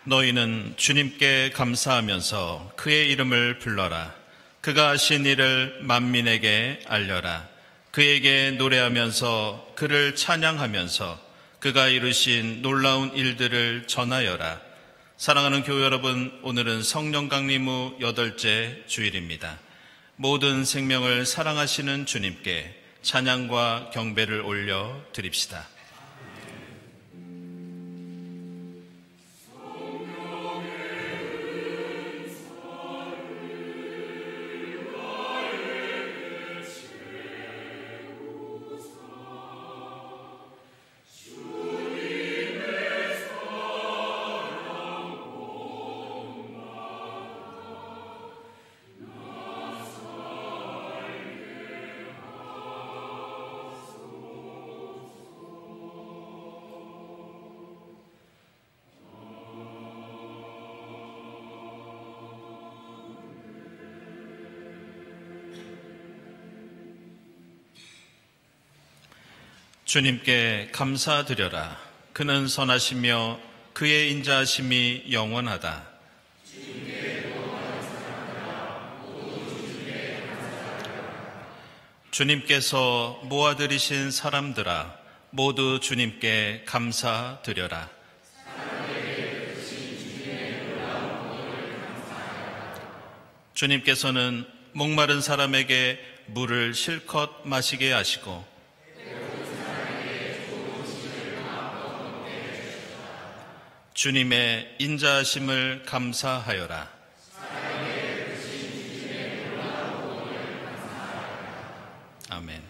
너희는 주님께 감사하면서 그의 이름을 불러라. 그가 하신 일을 만민에게 알려라. 그에게 노래하면서 그를 찬양하면서 그가 이루신 놀라운 일들을 전하여라. 사랑하는 교회 여러분, 오늘은 성령 강림 후 8째 주일입니다. 모든 생명을 사랑하시는 주님께 찬양과 경배를 올려 드립시다. 주님께 감사드려라. 그는 선하시며 그의 인자하심이 영원하다. 주님께서 모아들이신 사람들아, 모두 주님께 감사드려라. 주님께서는 목마른 사람에게 물을 실컷 마시게 하시고 주님의 인자하심을 감사하여라. 아멘.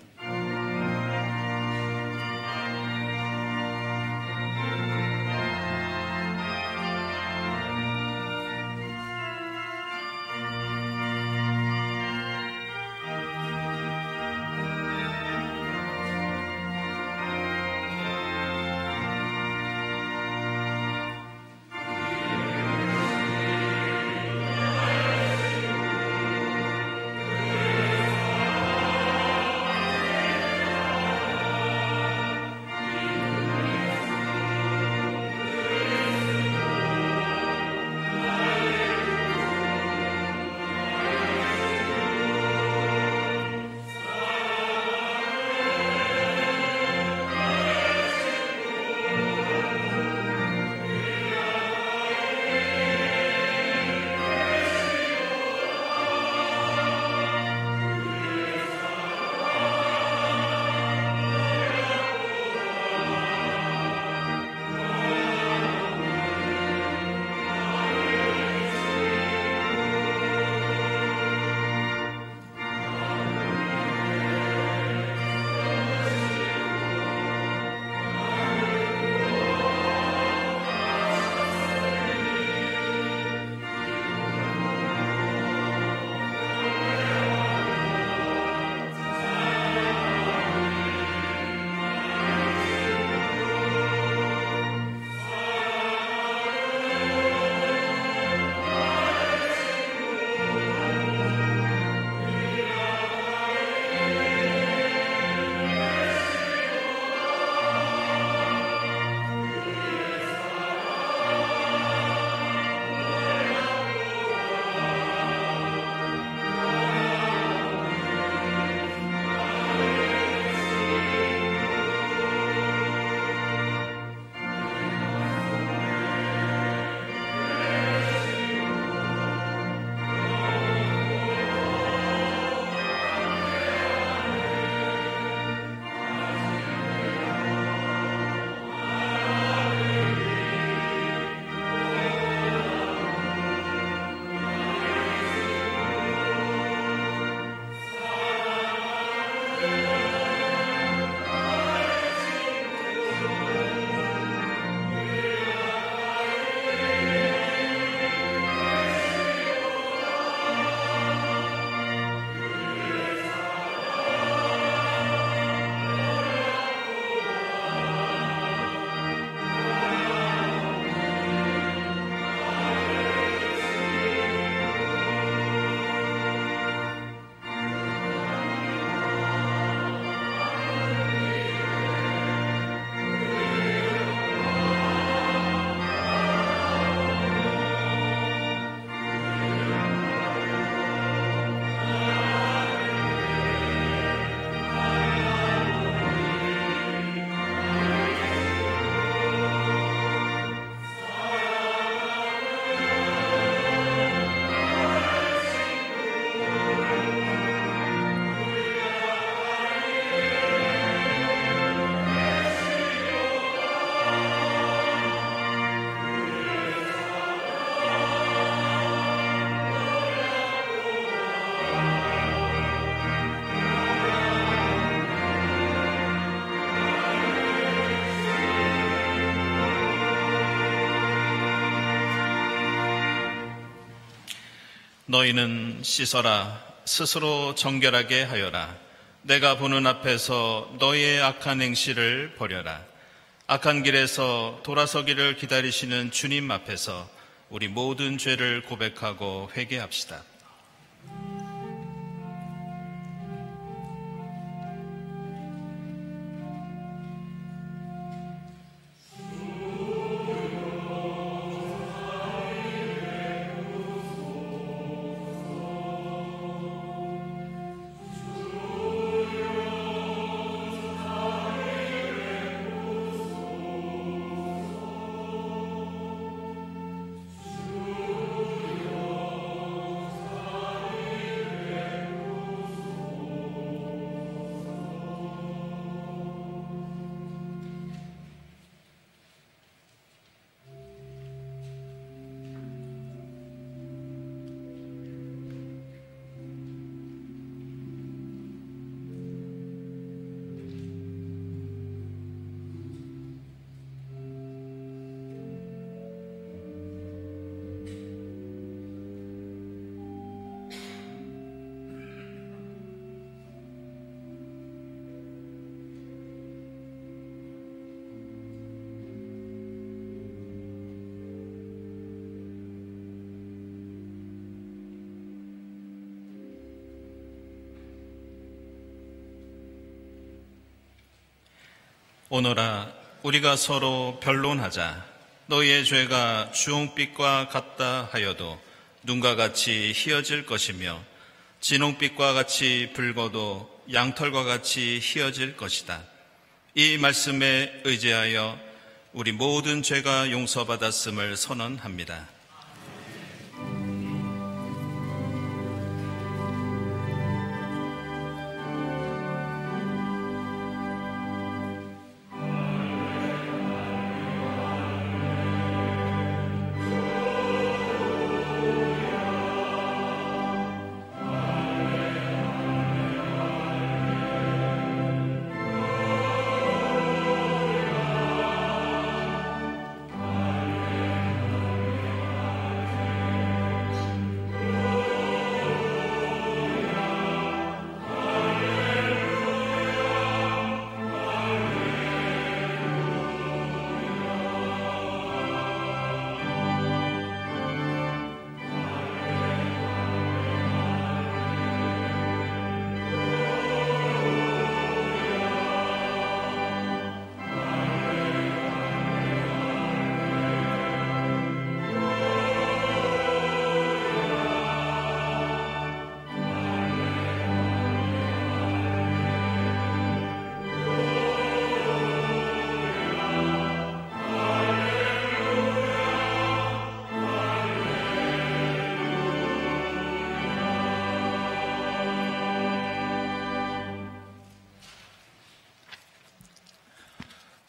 너희는 씻어라. 스스로 정결하게 하여라. 내가 보는 앞에서 너희의 악한 행실을 버려라. 악한 길에서 돌아서기를 기다리시는 주님 앞에서 우리 모든 죄를 고백하고 회개합시다. 오너라, 우리가 서로 변론하자. 너희의 죄가 주홍빛과 같다 하여도 눈과 같이 희어질 것이며 진홍빛과 같이 붉어도 양털과 같이 희어질 것이다. 이 말씀에 의지하여 우리 모든 죄가 용서받았음을 선언합니다.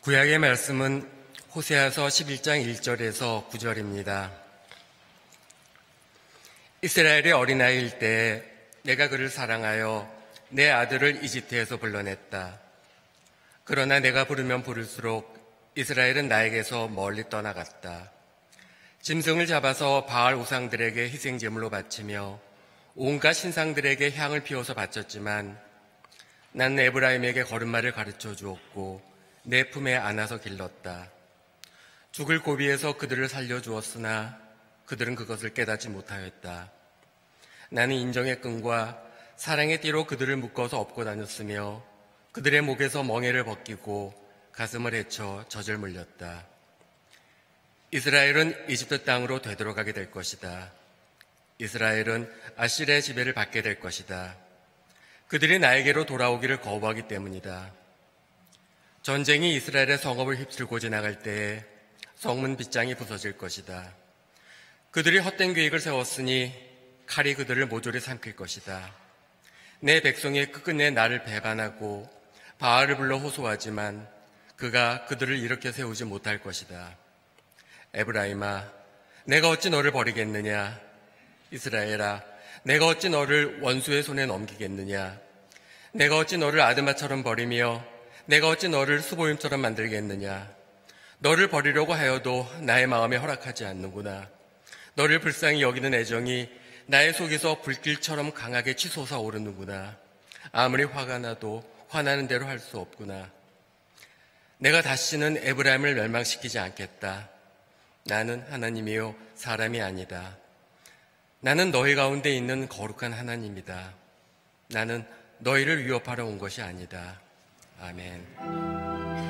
구약의 말씀은 호세아서 11장 1절에서 9절입니다. 이스라엘의 어린아이일 때 내가 그를 사랑하여 내 아들을 이집트에서 불러냈다. 그러나 내가 부르면 부를수록 이스라엘은 나에게서 멀리 떠나갔다. 짐승을 잡아서 바알 우상들에게 희생제물로 바치며 온갖 신상들에게 향을 피워서 바쳤지만 나는 에브라임에게 걸음마를 가르쳐 주었고 내 품에 안아서 길렀다. 죽을 고비에서 그들을 살려주었으나 그들은 그것을 깨닫지 못하였다. 나는 인정의 끈과 사랑의 띠로 그들을 묶어서 업고 다녔으며 그들의 목에서 멍에를 벗기고 가슴을 헤쳐 젖을 물렸다. 이스라엘은 이집트 땅으로 되돌아가게 될 것이다. 이스라엘은 아시리아의 지배를 받게 될 것이다. 그들이 나에게로 돌아오기를 거부하기 때문이다. 전쟁이 이스라엘의 성읍을 휩쓸고 지나갈 때에 성문 빗장이 부서질 것이다. 그들이 헛된 계획을 세웠으니 칼이 그들을 모조리 삼킬 것이다. 내 백성이 끝끝내 나를 배반하고 바알을 불러 호소하지만 그가 그들을 일으켜 세우지 못할 것이다. 에브라임아, 내가 어찌 너를 버리겠느냐? 이스라엘아, 내가 어찌 너를 원수의 손에 넘기겠느냐? 내가 어찌 너를 아드마처럼 버리며 내가 어찌 너를 수보임처럼 만들겠느냐? 너를 버리려고 하여도 나의 마음에 허락하지 않는구나. 너를 불쌍히 여기는 애정이 나의 속에서 불길처럼 강하게 치솟아 오르는구나. 아무리 화가 나도 화나는 대로 할 수 없구나. 내가 다시는 에브라임을 멸망시키지 않겠다. 나는 하나님이요 사람이 아니다. 나는 너희 가운데 있는 거룩한 하나님이다. 나는 너희를 위협하러 온 것이 아니다. 아멘.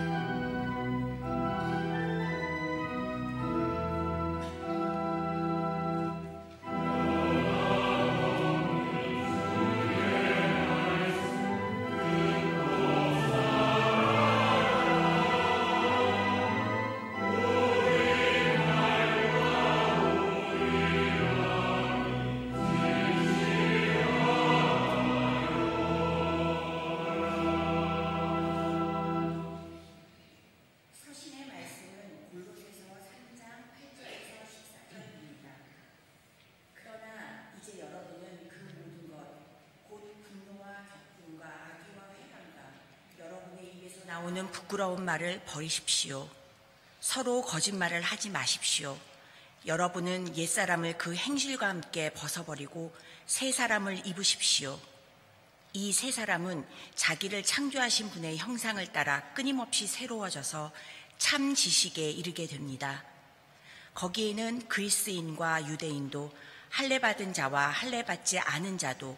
나오는 부끄러운 말을 버리십시오. 서로 거짓말을 하지 마십시오. 여러분은 옛사람을 그 행실과 함께 벗어버리고 새 사람을 입으십시오. 이 새 사람은 자기를 창조하신 분의 형상을 따라 끊임없이 새로워져서 참 지식에 이르게 됩니다. 거기에는 그리스인과 유대인도, 할례받은 자와 할례받지 않은 자도,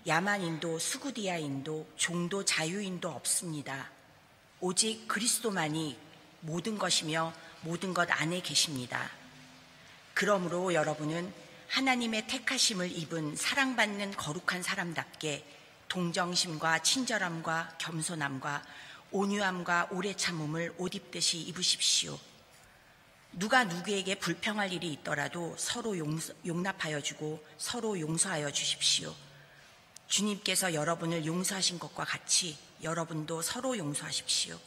야만인도 수구디아인도 종도 자유인도 없습니다. 오직 그리스도만이 모든 것이며 모든 것 안에 계십니다. 그러므로 여러분은 하나님의 택하심을 입은 사랑받는 거룩한 사람답게 동정심과 친절함과 겸손함과 온유함과 오래 참음을 옷 입듯이 입으십시오. 누가 누구에게 불평할 일이 있더라도 서로 용납하여 주고 서로 용서하여 주십시오. 주님께서 여러분을 용서하신 것과 같이 여러분도 서로 용서하십시오.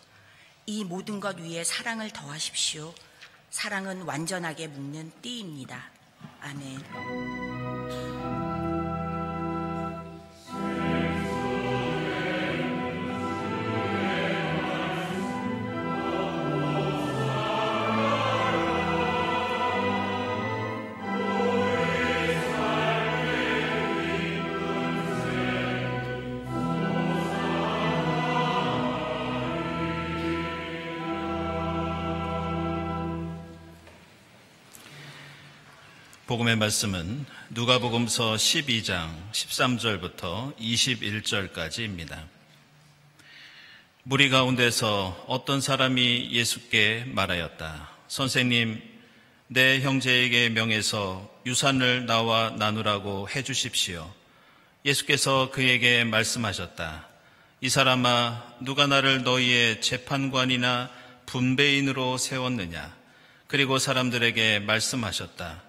이 모든 것 위에 사랑을 더하십시오. 사랑은 완전하게 묶는 띠입니다. 아멘. 복음의 말씀은 누가복음서 12장 13절부터 21절까지입니다. 무리 가운데서 어떤 사람이 예수께 말하였다. 선생님, 내 형제에게 명해서 유산을 나와 나누라고 해주십시오. 예수께서 그에게 말씀하셨다. 이 사람아, 누가 나를 너희의 재판관이나 분배인으로 세웠느냐? 그리고 사람들에게 말씀하셨다.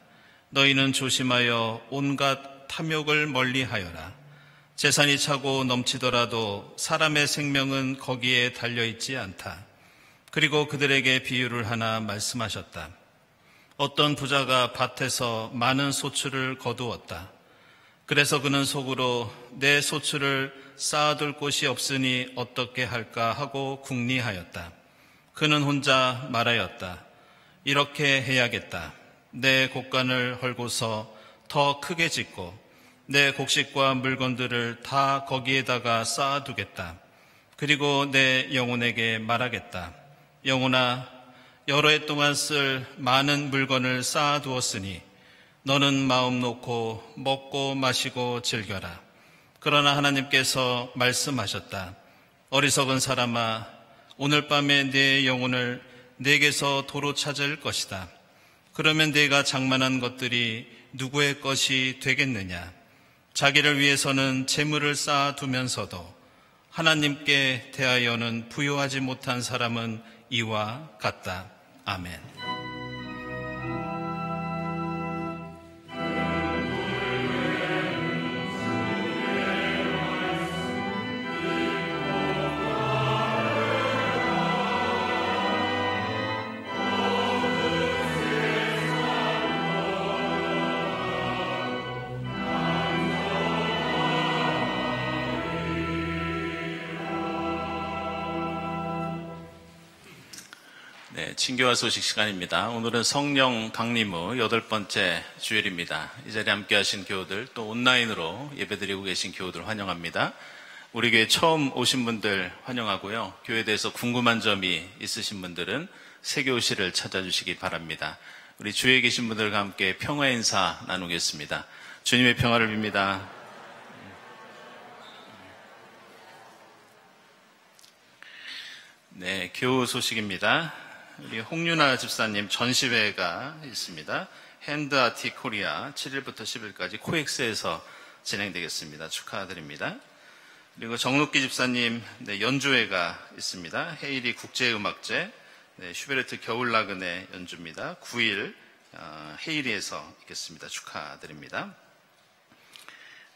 너희는 조심하여 온갖 탐욕을 멀리하여라. 재산이 차고 넘치더라도 사람의 생명은 거기에 달려있지 않다. 그리고 그들에게 비유를 하나 말씀하셨다. 어떤 부자가 밭에서 많은 소출을 거두었다. 그래서 그는 속으로 내 소출을 쌓아둘 곳이 없으니 어떻게 할까 하고 궁리하였다. 그는 혼자 말하였다. 이렇게 해야겠다. 내 곡간을 헐고서 더 크게 짓고 내 곡식과 물건들을 다 거기에다가 쌓아두겠다. 그리고 내 영혼에게 말하겠다. 영혼아, 여러 해 동안 쓸 많은 물건을 쌓아두었으니 너는 마음 놓고 먹고 마시고 즐겨라. 그러나 하나님께서 말씀하셨다. 어리석은 사람아, 오늘 밤에 내 영혼을 내게서 도로 찾을 것이다. 그러면 내가 장만한 것들이 누구의 것이 되겠느냐? 자기를 위해서는 재물을 쌓아두면서도 하나님께 대하여는 부요하지 못한 사람은 이와 같다. 아멘. 친교와 소식 시간입니다. 오늘은 성령 강림 후 8번째 주일입니다. 이 자리에 함께 하신 교우들, 또 온라인으로 예배드리고 계신 교우들 환영합니다. 우리 교회 처음 오신 분들 환영하고요. 교회에 대해서 궁금한 점이 있으신 분들은 세교실을 찾아주시기 바랍니다. 우리 주위에 계신 분들과 함께 평화 인사 나누겠습니다. 주님의 평화를 빕니다. 네, 교우 소식입니다. 우리 홍윤아 집사님 전시회가 있습니다. 핸드 아티 코리아 7일부터 10일까지 코엑스에서 진행되겠습니다. 축하드립니다. 그리고 정록기 집사님 연주회가 있습니다. 헤이리 국제음악제, 슈베르트 겨울나그네 연주입니다. 9일 헤이리에서 있겠습니다. 축하드립니다.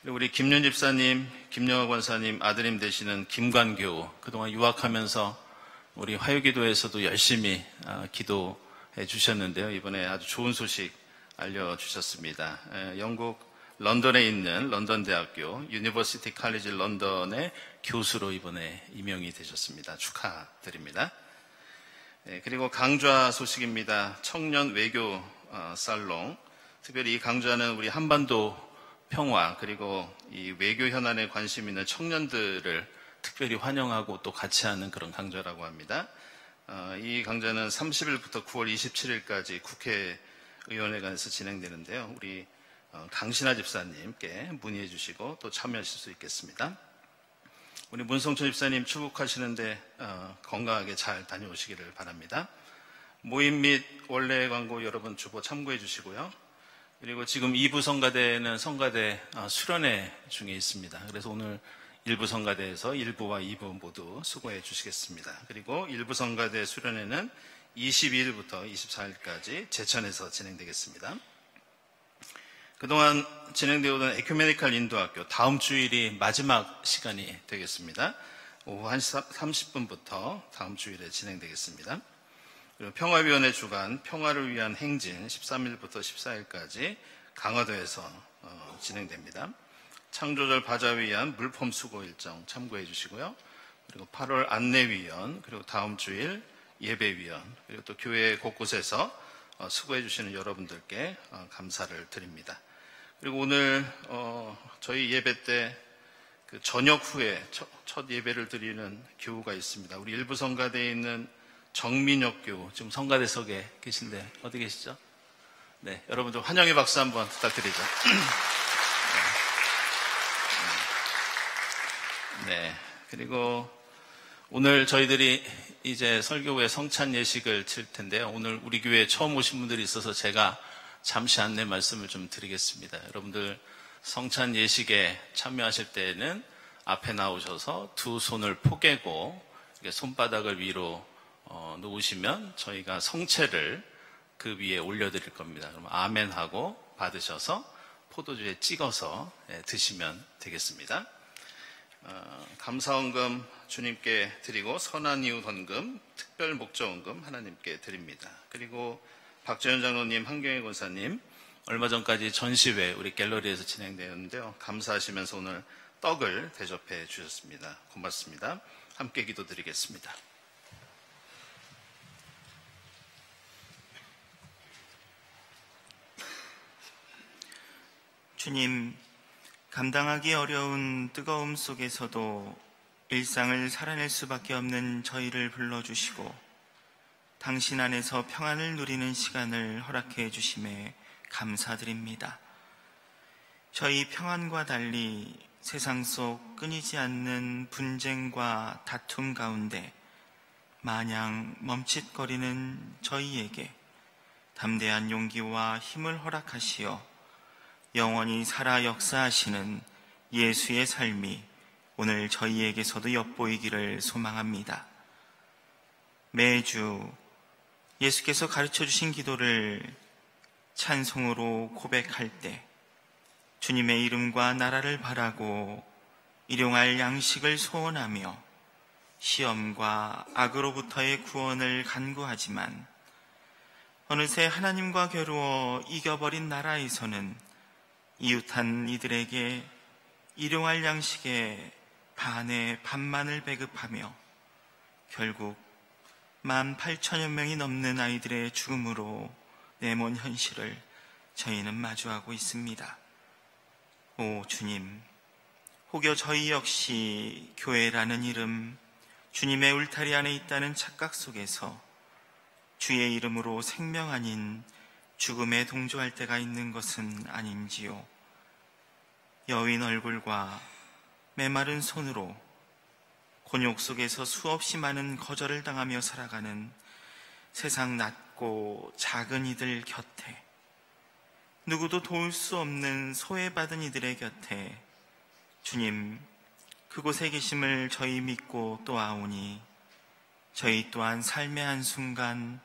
그리고 우리 김윤 집사님, 김영하 권사님 아드님 되시는 김관교, 그동안 유학하면서 우리 화요기도에서도 열심히 기도해 주셨는데요. 이번에 아주 좋은 소식 알려주셨습니다. 영국 런던에 있는 런던대학교 유니버시티 칼리지 런던의 교수로 이번에 임명이 되셨습니다. 축하드립니다. 그리고 강좌 소식입니다. 청년 외교 살롱, 특별히 이 강좌는 우리 한반도 평화 그리고 이 외교 현안에 관심 있는 청년들을 특별히 환영하고 또 같이 하는 그런 강좌라고 합니다. 이 강좌는 30일부터 9월 27일까지 국회의원회관에서 진행되는데요. 우리 강신하 집사님께 문의해 주시고 또 참여하실 수 있겠습니다. 우리 문성천 집사님 출국하시는데 건강하게 잘 다녀오시기를 바랍니다. 모임 및 원래 광고 여러분 주보 참고해 주시고요. 그리고 지금 2부 성가대는 성가대 수련회 중에 있습니다. 그래서 오늘 1부 성가대에서 1부와 2부 모두 수고해 주시겠습니다. 그리고 1부 성가대 수련회는 22일부터 24일까지 제천에서 진행되겠습니다. 그동안 진행되어 오던 에큐메니칼 인도학교 다음 주일이 마지막 시간이 되겠습니다. 오후 1시 30분부터 다음 주일에 진행되겠습니다. 그리고 평화위원회 주간 평화를 위한 행진 13일부터 14일까지 강화도에서 진행됩니다. 창조절 바자회 위한 물품 수고 일정 참고해 주시고요. 그리고 8월 안내위원, 그리고 다음 주일 예배위원, 그리고 또 교회 곳곳에서 수고해 주시는 여러분들께 감사를 드립니다. 그리고 오늘 저희 예배 때 그 저녁 후에 첫 예배를 드리는 교우가 있습니다. 우리 일부 성가대에 있는 정민혁 교우, 지금 성가대석에 계신데 어디 계시죠? 네, 여러분들 환영의 박수 한번 부탁드리죠. 네, 그리고 오늘 저희들이 이제 설교회 성찬 예식을 칠 텐데요. 오늘 우리 교회에 처음 오신 분들이 있어서 제가 잠시 안내 말씀을 좀 드리겠습니다. 여러분들 성찬 예식에 참여하실 때에는 앞에 나오셔서 두 손을 포개고 손바닥을 위로 놓으시면 저희가 성채를 그 위에 올려드릴 겁니다. 그럼 아멘 하고 받으셔서 포도주에 찍어서 드시면 되겠습니다. 감사헌금 주님께 드리고 선한 이웃 헌금, 특별 목적 헌금 하나님께 드립니다. 그리고 박재현 장로님, 한경혜 권사님 얼마 전까지 전시회 우리 갤러리에서 진행되었는데요. 감사하시면서 오늘 떡을 대접해 주셨습니다. 고맙습니다. 함께 기도드리겠습니다. 주님, 감당하기 어려운 뜨거움 속에서도 일상을 살아낼 수밖에 없는 저희를 불러주시고 당신 안에서 평안을 누리는 시간을 허락해 주심에 감사드립니다. 저희 평안과 달리 세상 속 끊이지 않는 분쟁과 다툼 가운데 마냥 멈칫거리는 저희에게 담대한 용기와 힘을 허락하시어 영원히 살아 역사하시는 예수의 삶이 오늘 저희에게서도 엿보이기를 소망합니다. 매주 예수께서 가르쳐 주신 기도를 찬송으로 고백할 때 주님의 이름과 나라를 바라고 일용할 양식을 소원하며 시험과 악으로부터의 구원을 간구하지만 어느새 하나님과 겨루어 이겨버린 나라에서는 이웃한 이들에게 일용할 양식의 반의 반만을 배급하며 결국 18,000여 명이 넘는 아이들의 죽음으로 내몬 현실을 저희는 마주하고 있습니다. 오 주님, 혹여 저희 역시 교회라는 이름, 주님의 울타리 안에 있다는 착각 속에서 주의 이름으로 생명 아닌 죽음에 동조할 때가 있는 것은 아닌지요. 여인 얼굴과 메마른 손으로 곤욕 속에서 수없이 많은 거절을 당하며 살아가는 세상 낮고 작은 이들 곁에, 누구도 도울 수 없는 소외받은 이들의 곁에 주님 그곳에 계심을 저희 믿고 또 아오니, 저희 또한 삶의 한순간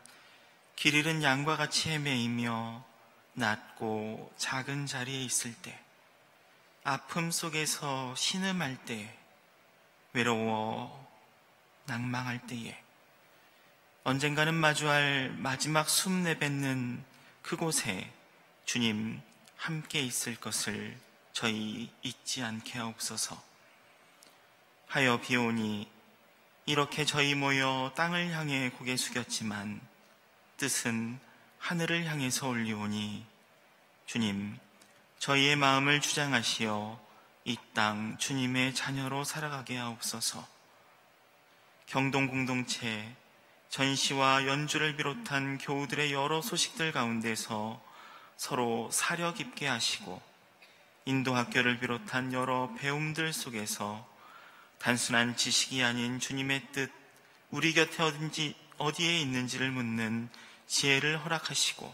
길 잃은 양과 같이 헤매이며 낮고 작은 자리에 있을 때, 아픔 속에서 신음할 때, 외로워 낭망할 때에, 언젠가는 마주할 마지막 숨 내뱉는 그곳에 주님 함께 있을 것을 저희 잊지 않게 하옵소서. 하여 비오니 이렇게 저희 모여 땅을 향해 고개 숙였지만 뜻은 하늘을 향해서 올리오니, 주님 저희의 마음을 주장하시어 이 땅 주님의 자녀로 살아가게 하옵소서. 경동 공동체, 전시와 연주를 비롯한 교우들의 여러 소식들 가운데서 서로 사려 깊게 하시고, 인도학교를 비롯한 여러 배움들 속에서 단순한 지식이 아닌 주님의 뜻, 우리 곁에 어디에 있는지를 묻는 지혜를 허락하시고,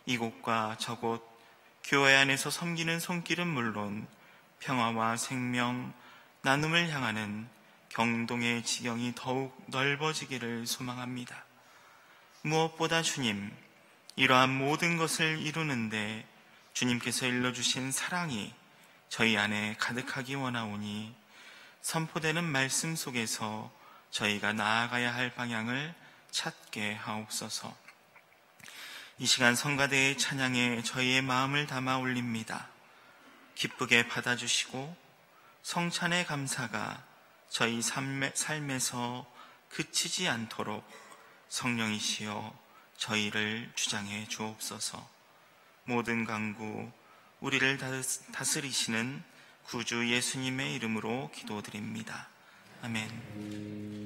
이곳과 저곳 교회 안에서 섬기는 손길은 물론 평화와 생명, 나눔을 향하는 경동의 지경이 더욱 넓어지기를 소망합니다. 무엇보다 주님, 이러한 모든 것을 이루는데 주님께서 일러주신 사랑이 저희 안에 가득하기 원하오니, 선포되는 말씀 속에서 저희가 나아가야 할 방향을 찾게 하옵소서. 이 시간 성가대의 찬양에 저희의 마음을 담아 올립니다. 기쁘게 받아주시고 성찬의 감사가 저희 삶에서 그치지 않도록 성령이시여 저희를 주장해 주옵소서. 모든 강구 우리를 다스리시는 구주 예수님의 이름으로 기도드립니다. 아멘.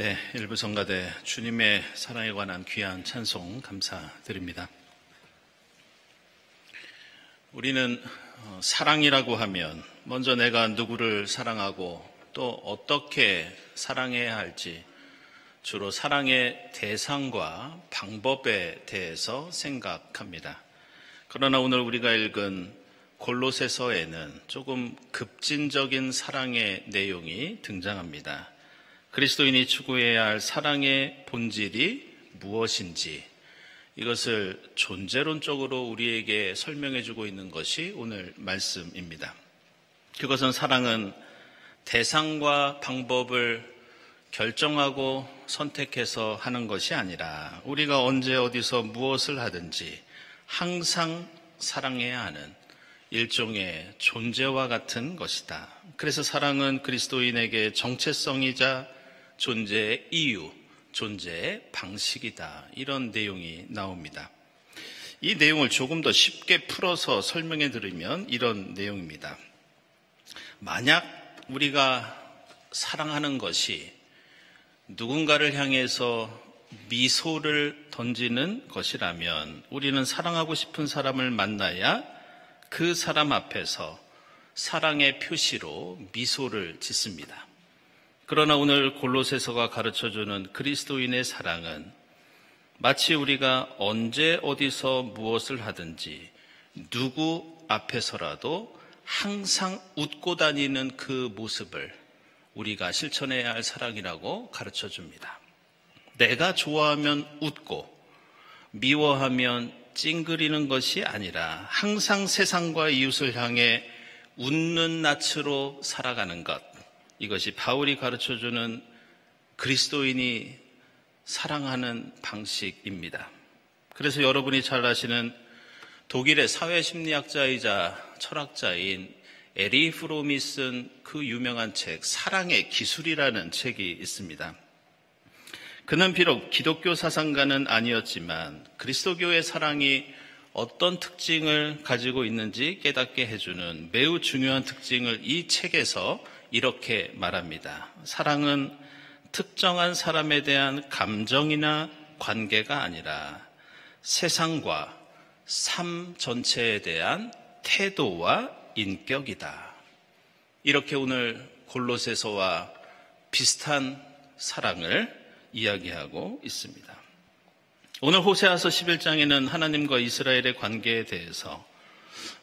네, 일부 성가대 주님의 사랑에 관한 귀한 찬송 감사드립니다. 우리는 사랑이라고 하면 먼저 내가 누구를 사랑하고 또 어떻게 사랑해야 할지 주로 사랑의 대상과 방법에 대해서 생각합니다. 그러나 오늘 우리가 읽은 골로새서에는 조금 급진적인 사랑의 내용이 등장합니다. 그리스도인이 추구해야 할 사랑의 본질이 무엇인지 이것을 존재론적으로 우리에게 설명해주고 있는 것이 오늘 말씀입니다. 그것은 사랑은 대상과 방법을 결정하고 선택해서 하는 것이 아니라 우리가 언제 어디서 무엇을 하든지 항상 사랑해야 하는 일종의 존재와 같은 것이다. 그래서 사랑은 그리스도인에게 정체성이자 존재의 이유, 존재의 방식이다. 이런 내용이 나옵니다. 이 내용을 조금 더 쉽게 풀어서 설명해 드리면 이런 내용입니다. 만약 우리가 사랑하는 것이 누군가를 향해서 미소를 던지는 것이라면 우리는 사랑하고 싶은 사람을 만나야 그 사람 앞에서 사랑의 표시로 미소를 짓습니다. 그러나 오늘 골로새서가 가르쳐주는 그리스도인의 사랑은 마치 우리가 언제 어디서 무엇을 하든지 누구 앞에서라도 항상 웃고 다니는 그 모습을 우리가 실천해야 할 사랑이라고 가르쳐줍니다. 내가 좋아하면 웃고 미워하면 찡그리는 것이 아니라 항상 세상과 이웃을 향해 웃는 낯으로 살아가는 것, 이것이 바울이 가르쳐주는 그리스도인이 사랑하는 방식입니다. 그래서 여러분이 잘 아시는 독일의 사회심리학자이자 철학자인 에리 프롬이 쓴 그 유명한 책 사랑의 기술이라는 책이 있습니다. 그는 비록 기독교 사상가는 아니었지만 그리스도교의 사랑이 어떤 특징을 가지고 있는지 깨닫게 해주는 매우 중요한 특징을 이 책에서 이렇게 말합니다. 사랑은 특정한 사람에 대한 감정이나 관계가 아니라 세상과 삶 전체에 대한 태도와 인격이다. 이렇게 오늘 골로새서와 비슷한 사랑을 이야기하고 있습니다. 오늘 호세아서 11장에는 하나님과 이스라엘의 관계에 대해서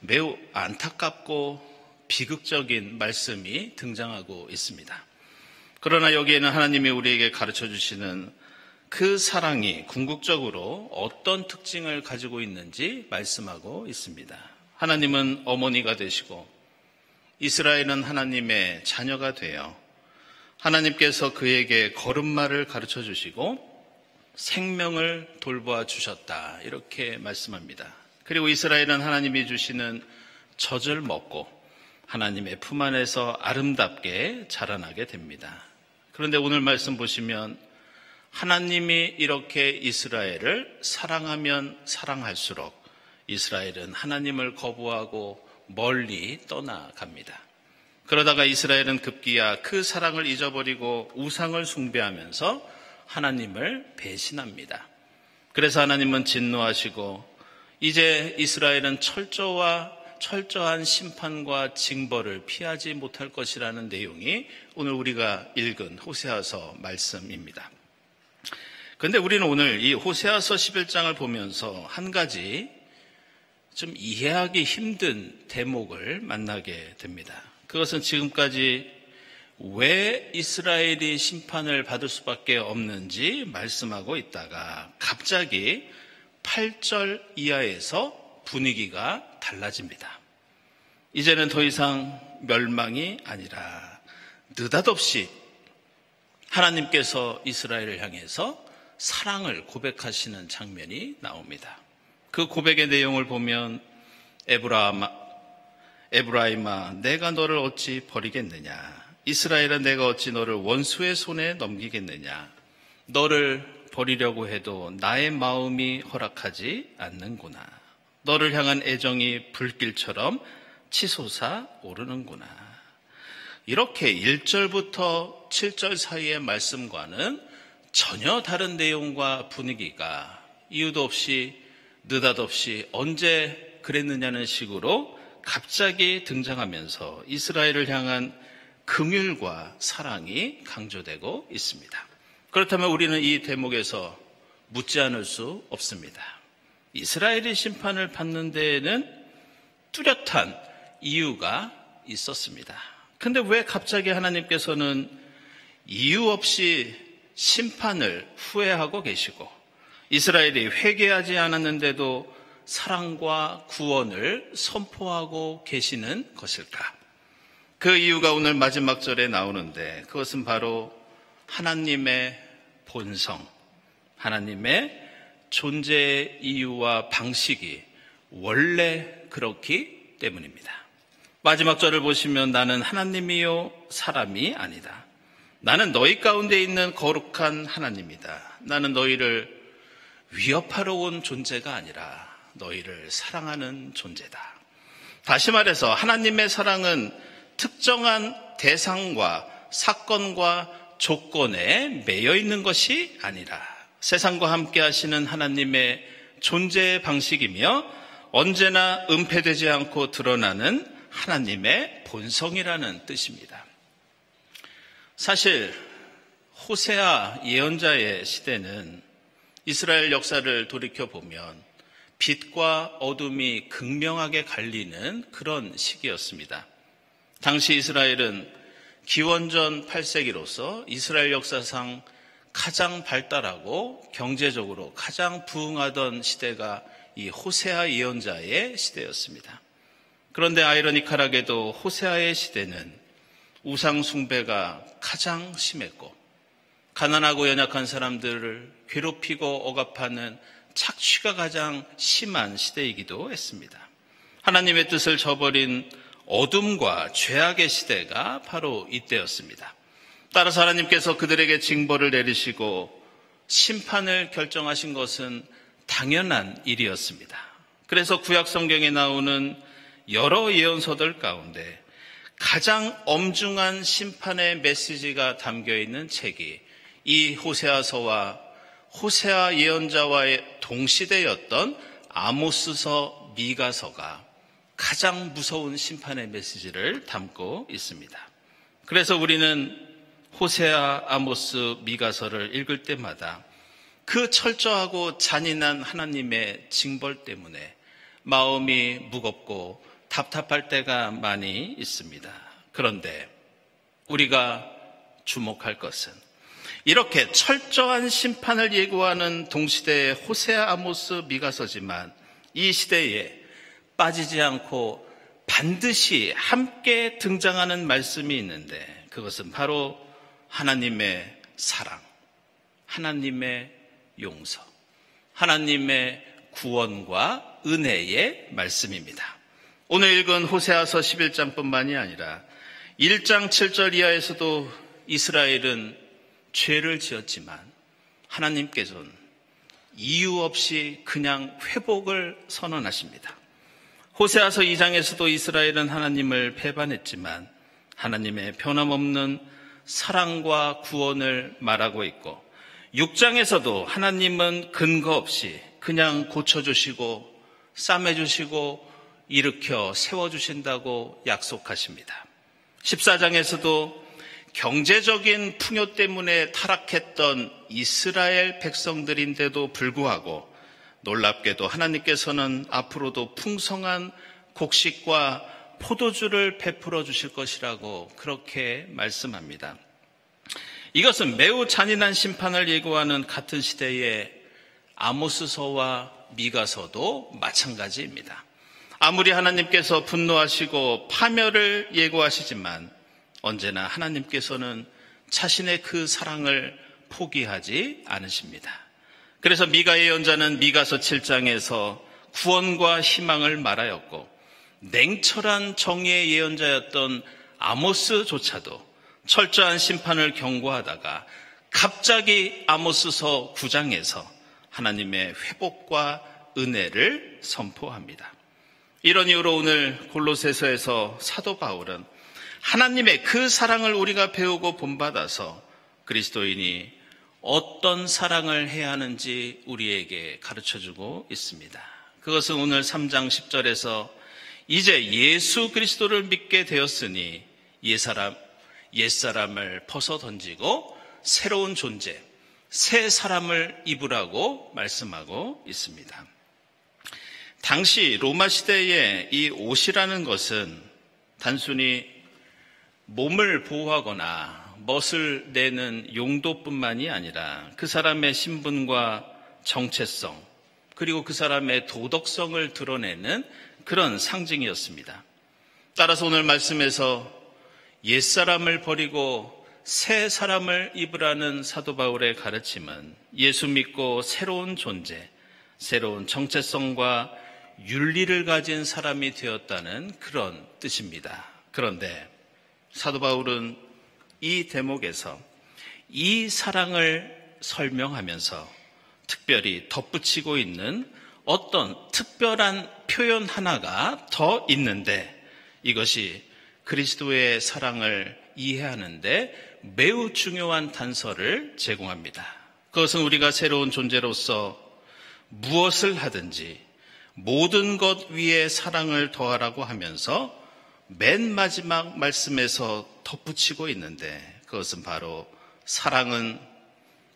매우 안타깝고 비극적인 말씀이 등장하고 있습니다. 그러나 여기에는 하나님이 우리에게 가르쳐 주시는 그 사랑이 궁극적으로 어떤 특징을 가지고 있는지 말씀하고 있습니다. 하나님은 어머니가 되시고 이스라엘은 하나님의 자녀가 되어 하나님께서 그에게 걸음마를 가르쳐 주시고 생명을 돌보아 주셨다. 이렇게 말씀합니다. 그리고 이스라엘은 하나님이 주시는 젖을 먹고 하나님의 품 안에서 아름답게 자라나게 됩니다. 그런데 오늘 말씀 보시면 하나님이 이렇게 이스라엘을 사랑하면 사랑할수록 이스라엘은 하나님을 거부하고 멀리 떠나갑니다. 그러다가 이스라엘은 급기야 그 사랑을 잊어버리고 우상을 숭배하면서 하나님을 배신합니다. 그래서 하나님은 진노하시고 이제 이스라엘은 철저한 심판과 징벌을 피하지 못할 것이라는 내용이 오늘 우리가 읽은 호세아서 말씀입니다. 그런데 우리는 오늘 이 호세아서 11장을 보면서 한 가지 좀 이해하기 힘든 대목을 만나게 됩니다. 그것은 지금까지 왜 이스라엘이 심판을 받을 수밖에 없는지 말씀하고 있다가 갑자기 8절 이하에서 분위기가 달라집니다. 이제는 더 이상 멸망이 아니라 느닷없이 하나님께서 이스라엘을 향해서 사랑을 고백하시는 장면이 나옵니다. 그 고백의 내용을 보면 에브라임아 내가 너를 어찌 버리겠느냐, 이스라엘아 내가 어찌 너를 원수의 손에 넘기겠느냐, 너를 버리려고 해도 나의 마음이 허락하지 않는구나, 너를 향한 애정이 불길처럼 치솟아 오르는구나. 이렇게 1절부터 7절 사이의 말씀과는 전혀 다른 내용과 분위기가 이유도 없이 느닷없이 언제 그랬느냐는 식으로 갑자기 등장하면서 이스라엘을 향한 긍휼과 사랑이 강조되고 있습니다. 그렇다면 우리는 이 대목에서 묻지 않을 수 없습니다. 이스라엘이 심판을 받는 데에는 뚜렷한 이유가 있었습니다. 근데 왜 갑자기 하나님께서는 이유 없이 심판을 후회하고 계시고 이스라엘이 회개하지 않았는데도 사랑과 구원을 선포하고 계시는 것일까? 그 이유가 오늘 마지막 절에 나오는데 그것은 바로 하나님의 본성, 하나님의 존재의 이유와 방식이 원래 그렇기 때문입니다. 마지막 절을 보시면 나는 하나님이요 사람이 아니다. 나는 너희 가운데 있는 거룩한 하나님이다. 나는 너희를 위협하러 온 존재가 아니라 너희를 사랑하는 존재다. 다시 말해서 하나님의 사랑은 특정한 대상과 사건과 조건에 매여 있는 것이 아니라 세상과 함께 하시는 하나님의 존재의 방식이며 언제나 은폐되지 않고 드러나는 하나님의 본성이라는 뜻입니다. 사실 호세아 예언자의 시대는 이스라엘 역사를 돌이켜보면 빛과 어둠이 극명하게 갈리는 그런 시기였습니다. 당시 이스라엘은 기원전 8세기로서 이스라엘 역사상 가장 발달하고 경제적으로 가장 부흥하던 시대가 이 호세아 예언자의 시대였습니다. 그런데 아이러니컬하게도 호세아의 시대는 우상 숭배가 가장 심했고 가난하고 연약한 사람들을 괴롭히고 억압하는 착취가 가장 심한 시대이기도 했습니다. 하나님의 뜻을 저버린 어둠과 죄악의 시대가 바로 이때였습니다. 따라서 하나님께서 그들에게 징벌을 내리시고 심판을 결정하신 것은 당연한 일이었습니다. 그래서 구약 성경에 나오는 여러 예언서들 가운데 가장 엄중한 심판의 메시지가 담겨있는 책이 이 호세아서와 호세아 예언자와의 동시대였던 아모스서, 미가서가 가장 무서운 심판의 메시지를 담고 있습니다. 그래서 우리는 호세아, 아모스, 미가서를 읽을 때마다 그 철저하고 잔인한 하나님의 징벌 때문에 마음이 무겁고 답답할 때가 많이 있습니다. 그런데 우리가 주목할 것은 이렇게 철저한 심판을 예고하는 동시대의 호세아, 아모스, 미가서지만 이 시대에 빠지지 않고 반드시 함께 등장하는 말씀이 있는데 그것은 바로 하나님의 사랑, 하나님의 용서, 하나님의 구원과 은혜의 말씀입니다. 오늘 읽은 호세아서 11장뿐만이 아니라 1장 7절 이하에서도 이스라엘은 죄를 지었지만 하나님께서는 이유 없이 그냥 회복을 선언하십니다. 호세아서 2장에서도 이스라엘은 하나님을 배반했지만 하나님의 변함없는 사랑과 구원을 말하고 있고 6장에서도 하나님은 근거 없이 그냥 고쳐주시고 싸매주시고 일으켜 세워주신다고 약속하십니다. 14장에서도 경제적인 풍요 때문에 타락했던 이스라엘 백성들인데도 불구하고 놀랍게도 하나님께서는 앞으로도 풍성한 곡식과 포도주를 베풀어 주실 것이라고 그렇게 말씀합니다. 이것은 매우 잔인한 심판을 예고하는 같은 시대의 아모스서와 미가서도 마찬가지입니다. 아무리 하나님께서 분노하시고 파멸을 예고하시지만 언제나 하나님께서는 자신의 그 사랑을 포기하지 않으십니다. 그래서 미가 예언자는 미가서 7장에서 구원과 희망을 말하였고 냉철한 정의의 예언자였던 아모스조차도 철저한 심판을 경고하다가 갑자기 아모스서 9장에서 하나님의 회복과 은혜를 선포합니다. 이런 이유로 오늘 골로새서에서 사도 바울은 하나님의 그 사랑을 우리가 배우고 본받아서 그리스도인이 어떤 사랑을 해야 하는지 우리에게 가르쳐주고 있습니다. 그것은 오늘 3장 10절에서 이제 예수 그리스도를 믿게 되었으니 옛사람을 벗어 던지고 새로운 존재, 새 사람을 입으라고 말씀하고 있습니다. 당시 로마 시대에 이 옷이라는 것은 단순히 몸을 보호하거나 멋을 내는 용도뿐만이 아니라 그 사람의 신분과 정체성, 그리고 그 사람의 도덕성을 드러내는 그런 상징이었습니다. 따라서 오늘 말씀에서 옛사람을 버리고 새 사람을 입으라는 사도 바울의 가르침은 예수 믿고 새로운 존재, 새로운 정체성과 윤리를 가진 사람이 되었다는 그런 뜻입니다. 그런데 사도 바울은 이 대목에서 이 사랑을 설명하면서 특별히 덧붙이고 있는 어떤 특별한 표현 하나가 더 있는데 이것이 그리스도의 사랑을 이해하는데 매우 중요한 단서를 제공합니다. 그것은 우리가 새로운 존재로서 무엇을 하든지 모든 것 위에 사랑을 더하라고 하면서 맨 마지막 말씀에서 덧붙이고 있는데 그것은 바로 사랑은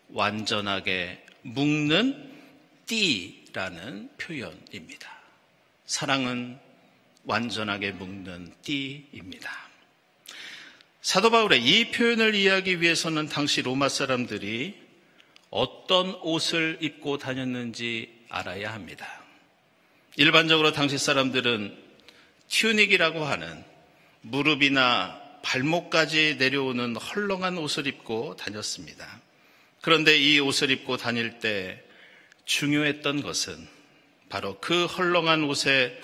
완전하게 묶는 띠라는 표현입니다. 사랑은 완전하게 묶는 띠입니다. 사도 바울의 이 표현을 이해하기 위해서는 당시 로마 사람들이 어떤 옷을 입고 다녔는지 알아야 합니다. 일반적으로 당시 사람들은 튜닉이라고 하는 무릎이나 발목까지 내려오는 헐렁한 옷을 입고 다녔습니다. 그런데 이 옷을 입고 다닐 때 중요했던 것은 바로 그 헐렁한 옷에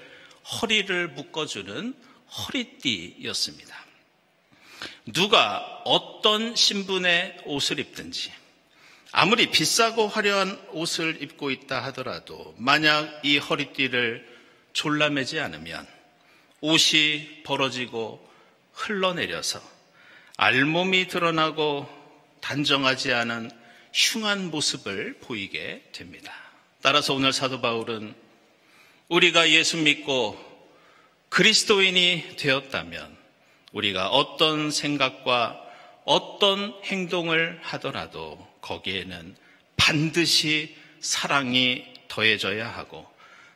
허리를 묶어주는 허리띠였습니다. 누가 어떤 신분의 옷을 입든지 아무리 비싸고 화려한 옷을 입고 있다 하더라도 만약 이 허리띠를 졸라매지 않으면 옷이 벌어지고 흘러내려서 알몸이 드러나고 단정하지 않은 흉한 모습을 보이게 됩니다. 따라서 오늘 사도 바울은 우리가 예수 믿고 그리스도인이 되었다면 우리가 어떤 생각과 어떤 행동을 하더라도 거기에는 반드시 사랑이 더해져야 하고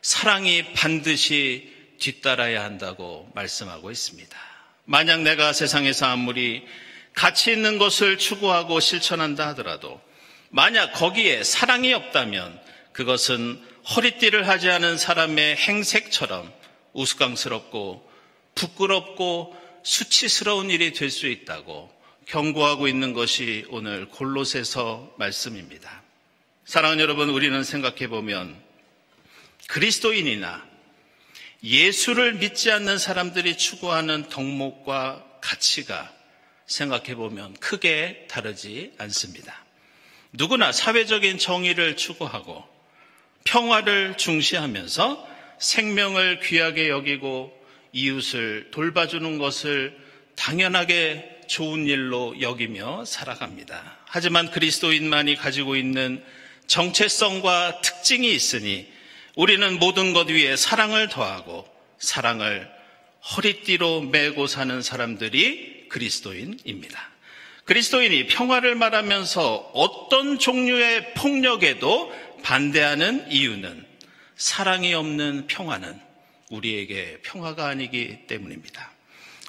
사랑이 반드시 뒤따라야 한다고 말씀하고 있습니다. 만약 내가 세상에서 아무리 가치 있는 것을 추구하고 실천한다 하더라도 만약 거기에 사랑이 없다면 그것은 허리띠를 하지 않은 사람의 행색처럼 우스꽝스럽고 부끄럽고 수치스러운 일이 될 수 있다고 경고하고 있는 것이 오늘 골로새서 말씀입니다. 사랑하는 여러분, 우리는 생각해보면 그리스도인이나 예수를 믿지 않는 사람들이 추구하는 덕목과 가치가 생각해보면 크게 다르지 않습니다. 누구나 사회적인 정의를 추구하고 평화를 중시하면서 생명을 귀하게 여기고 이웃을 돌봐주는 것을 당연하게 좋은 일로 여기며 살아갑니다. 하지만 그리스도인만이 가지고 있는 정체성과 특징이 있으니 우리는 모든 것 위에 사랑을 더하고 사랑을 허리띠로 메고 사는 사람들이 그리스도인입니다. 그리스도인이 평화를 말하면서 어떤 종류의 폭력에도 반대하는 이유는 사랑이 없는 평화는 우리에게 평화가 아니기 때문입니다.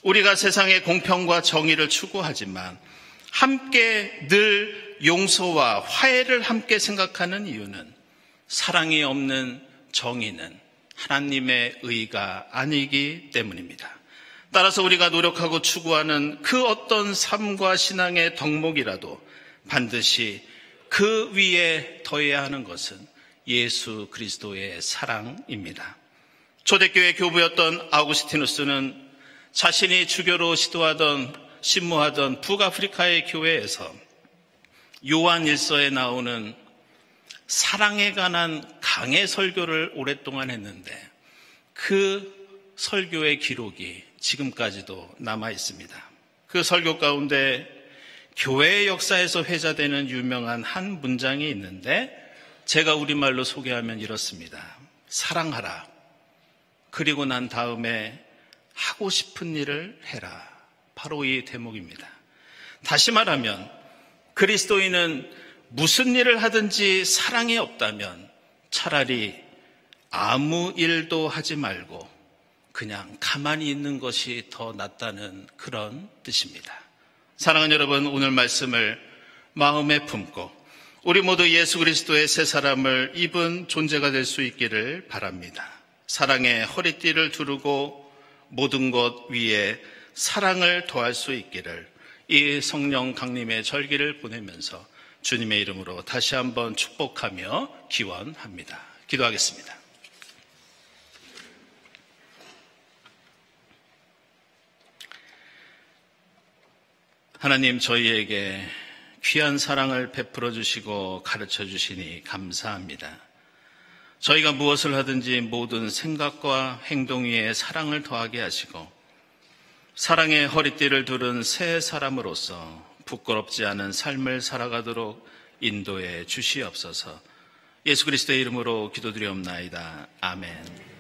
우리가 세상의 공평과 정의를 추구하지만 함께 늘 용서와 화해를 함께 생각하는 이유는 사랑이 없는 정의는 하나님의 의가 아니기 때문입니다. 따라서 우리가 노력하고 추구하는 그 어떤 삶과 신앙의 덕목이라도 반드시 그 위에 더해야 하는 것은 예수 그리스도의 사랑입니다. 초대교회 교부였던 아우구스티누스는 자신이 주교로 신무하던 북아프리카의 교회에서 요한 1서에 나오는 사랑에 관한 강해 설교를 오랫동안 했는데 그 설교의 기록이 지금까지도 남아 있습니다. 그 설교 가운데 교회의 역사에서 회자되는 유명한 한 문장이 있는데 제가 우리말로 소개하면 이렇습니다. 사랑하라. 그리고 난 다음에 하고 싶은 일을 해라. 바로 이 대목입니다. 다시 말하면 그리스도인은 무슨 일을 하든지 사랑이 없다면 차라리 아무 일도 하지 말고 그냥 가만히 있는 것이 더 낫다는 그런 뜻입니다. 사랑하는 여러분, 오늘 말씀을 마음에 품고 우리 모두 예수 그리스도의 새 사람을 입은 존재가 될 수 있기를 바랍니다. 사랑의 허리띠를 두르고 모든 것 위에 사랑을 더할 수 있기를 이 성령 강림의 절기를 보내면서 주님의 이름으로 다시 한번 축복하며 기원합니다. 기도하겠습니다. 하나님, 저희에게 귀한 사랑을 베풀어 주시고 가르쳐 주시니 감사합니다. 저희가 무엇을 하든지 모든 생각과 행동 위에 사랑을 더하게 하시고 사랑의 허리띠를 두른 새 사람으로서 부끄럽지 않은 삶을 살아가도록 인도해 주시옵소서. 예수 그리스도의 이름으로 기도드리옵나이다. 아멘.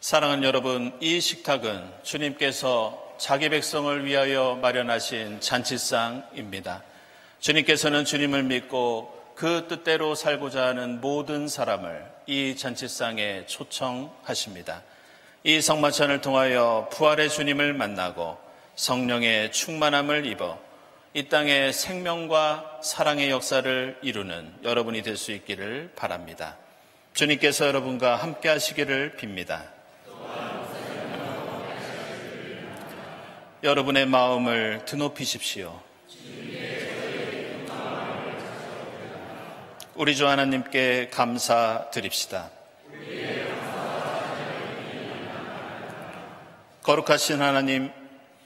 사랑하는 여러분, 이 식탁은 주님께서 자기 백성을 위하여 마련하신 잔치상입니다. 주님께서는 주님을 믿고 그 뜻대로 살고자 하는 모든 사람을 이 잔치상에 초청하십니다. 이 성만찬을 통하여 부활의 주님을 만나고 성령의 충만함을 입어 이 땅에 생명과 사랑의 역사를 이루는 여러분이 될 수 있기를 바랍니다. 주님께서 여러분과 함께 하시기를 빕니다. 여러분의 마음을 드높이십시오. 우리 주 하나님께 감사드립시다. 거룩하신 하나님,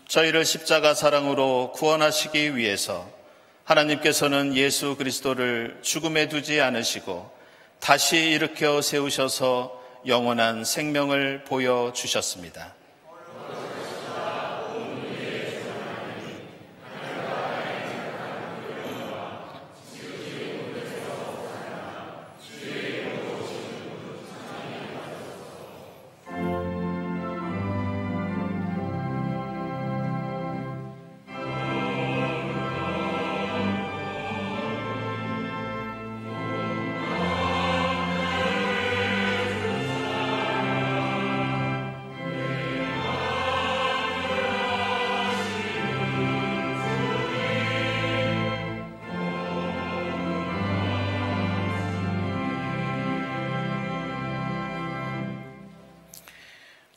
저희를 십자가 사랑으로 구원하시기 위해서 하나님께서는 예수 그리스도를 죽음에 두지 않으시고 다시 일으켜 세우셔서 영원한 생명을 보여주셨습니다.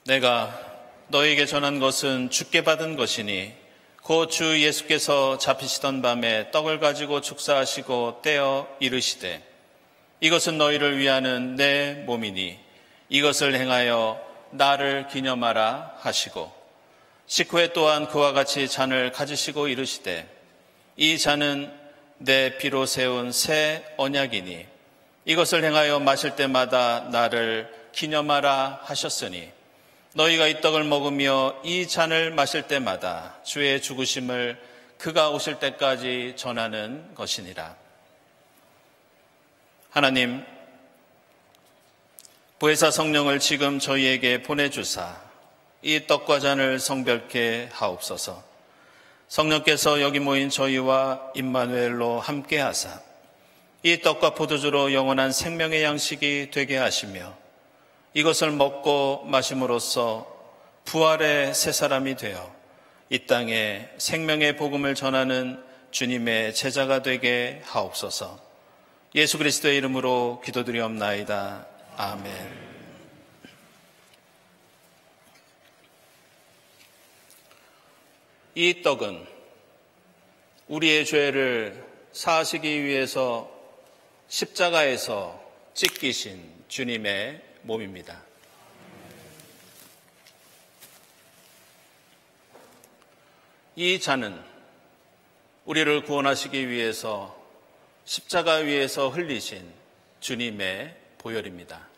내가 너에게 전한 것은 주께 받은 것이니 곧 주 예수께서 잡히시던 밤에 떡을 가지고 축사하시고 떼어 이르시되 이것은 너희를 위하는 내 몸이니 이것을 행하여 나를 기념하라 하시고 식후에 또한 그와 같이 잔을 가지시고 이르시되 이 잔은 내 피로 세운 새 언약이니 이것을 행하여 마실 때마다 나를 기념하라 하셨으니 너희가 이 떡을 먹으며 이 잔을 마실 때마다 주의 죽으심을 그가 오실 때까지 전하는 것이니라. 하나님, 보혜사 성령을 지금 저희에게 보내주사 이 떡과 잔을 성별케 하옵소서. 성령께서 여기 모인 저희와 임마누엘로 함께 하사 이 떡과 포도주로 영원한 생명의 양식이 되게 하시며 이것을 먹고 마심으로써 부활의 새 사람이 되어 이 땅에 생명의 복음을 전하는 주님의 제자가 되게 하옵소서. 예수 그리스도의 이름으로 기도드리옵나이다. 아멘. 이 떡은 우리의 죄를 사하시기 위해서 십자가에서 찢기신 주님의 몸입니다. 이 잔은 우리를 구원하시기 위해서 십자가 위에서 흘리신 주님의 보혈입니다.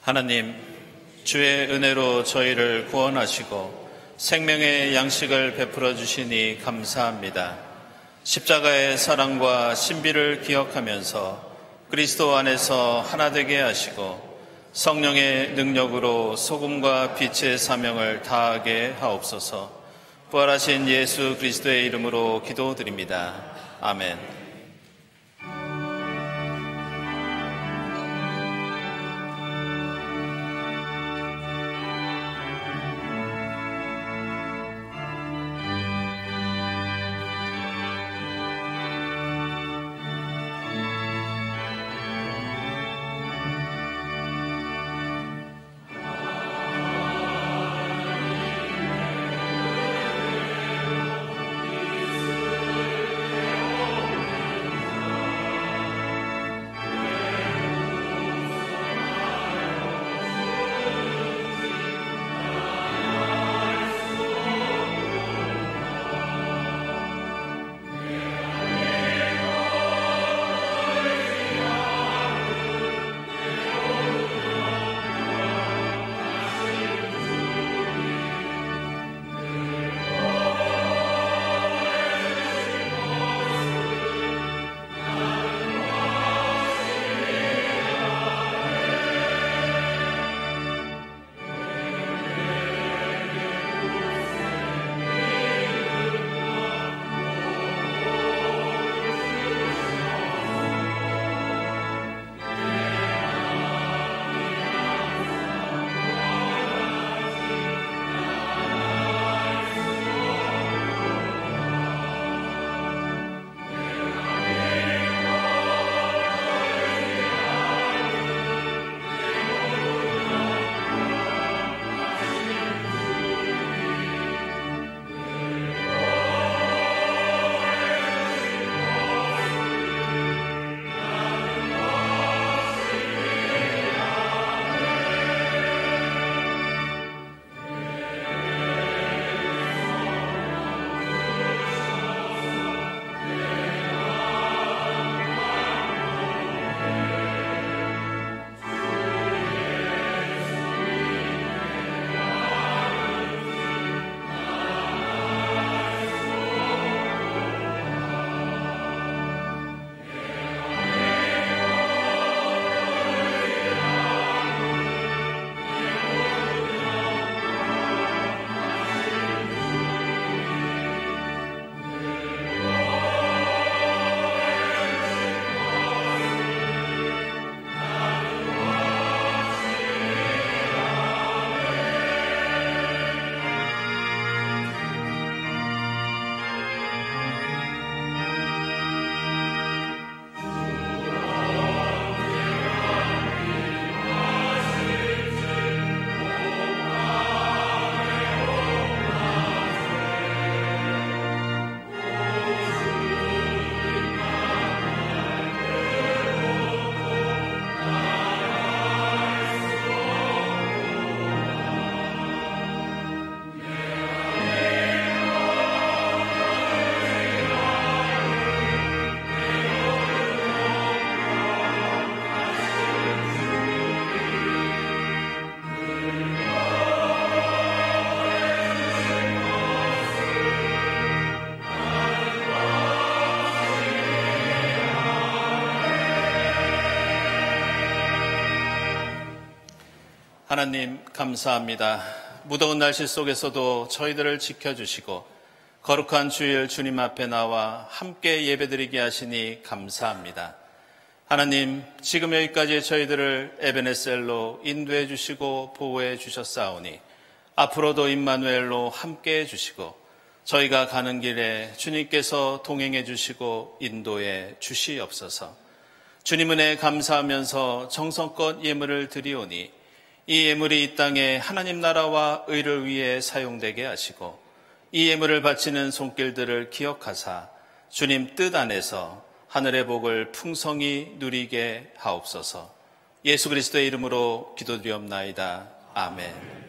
하나님, 주의 은혜로 저희를 구원하시고 생명의 양식을 베풀어 주시니 감사합니다. 십자가의 사랑과 신비를 기억하면서 그리스도 안에서 하나 되게 하시고 성령의 능력으로 소금과 빛의 사명을 다하게 하옵소서. 부활하신 예수 그리스도의 이름으로 기도드립니다. 아멘. 하나님 감사합니다. 무더운 날씨 속에서도 저희들을 지켜주시고 거룩한 주일 주님 앞에 나와 함께 예배드리게 하시니 감사합니다. 하나님, 지금 여기까지 저희들을 에베네셀로 인도해 주시고 보호해 주셨사오니 앞으로도 임마누엘로 함께 해주시고 저희가 가는 길에 주님께서 동행해 주시고 인도해 주시옵소서. 주님 은혜에 감사하면서 정성껏 예물을 드리오니 이 예물이 이 땅에 하나님 나라와 의를 위해 사용되게 하시고 이 예물을 바치는 손길들을 기억하사 주님 뜻 안에서 하늘의 복을 풍성히 누리게 하옵소서. 예수 그리스도의 이름으로 기도드리옵나이다. 아멘.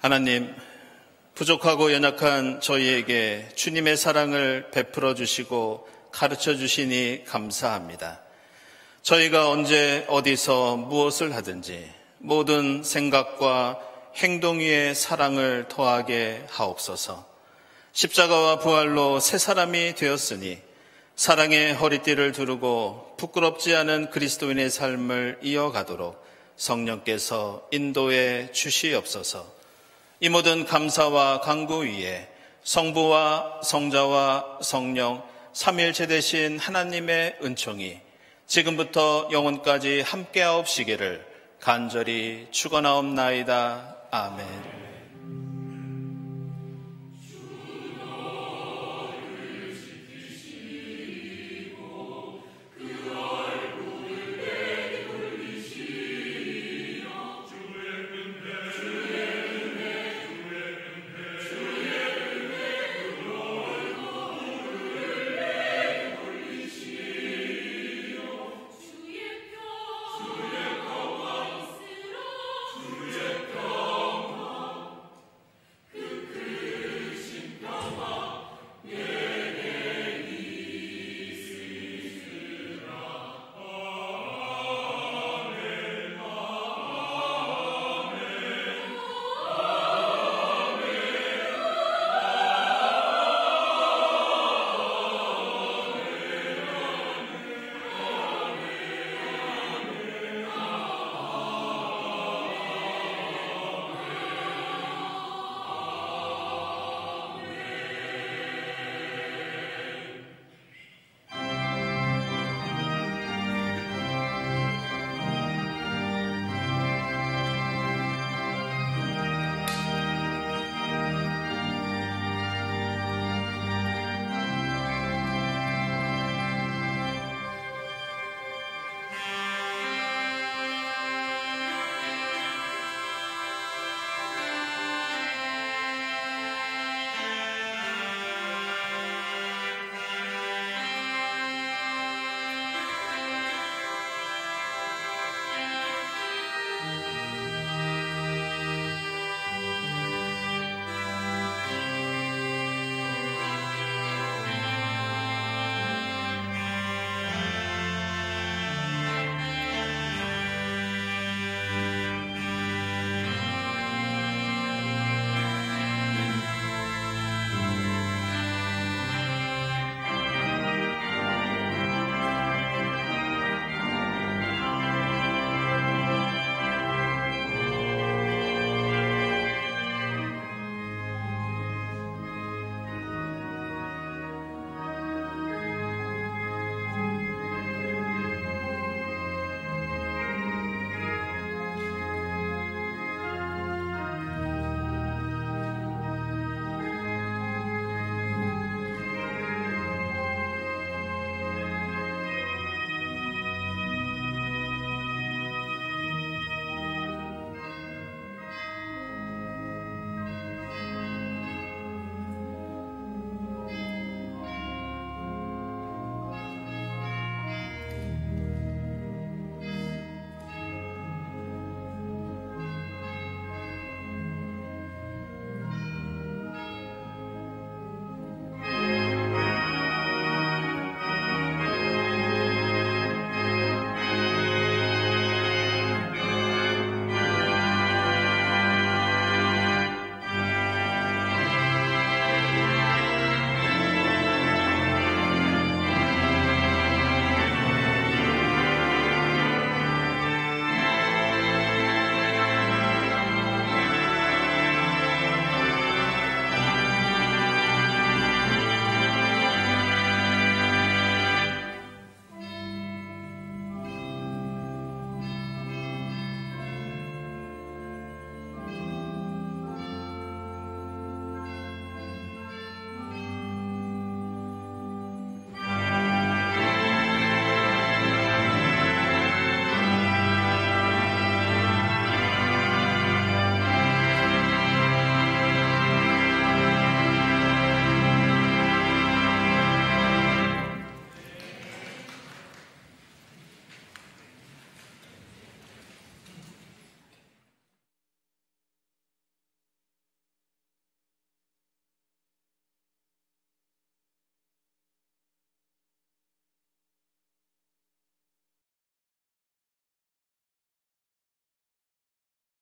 하나님, 부족하고 연약한 저희에게 주님의 사랑을 베풀어 주시고 가르쳐 주시니 감사합니다. 저희가 언제 어디서 무엇을 하든지 모든 생각과 행동 위에 사랑을 더하게 하옵소서. 십자가와 부활로 새 사람이 되었으니 사랑의 허리띠를 두르고 부끄럽지 않은 그리스도인의 삶을 이어가도록 성령께서 인도해 주시옵소서. 이 모든 감사와 간구 위에 성부와 성자와 성령 삼위일체 되신 하나님의 은총이 지금부터 영원까지 함께하옵시기를 간절히 축원하옵나이다. 아멘.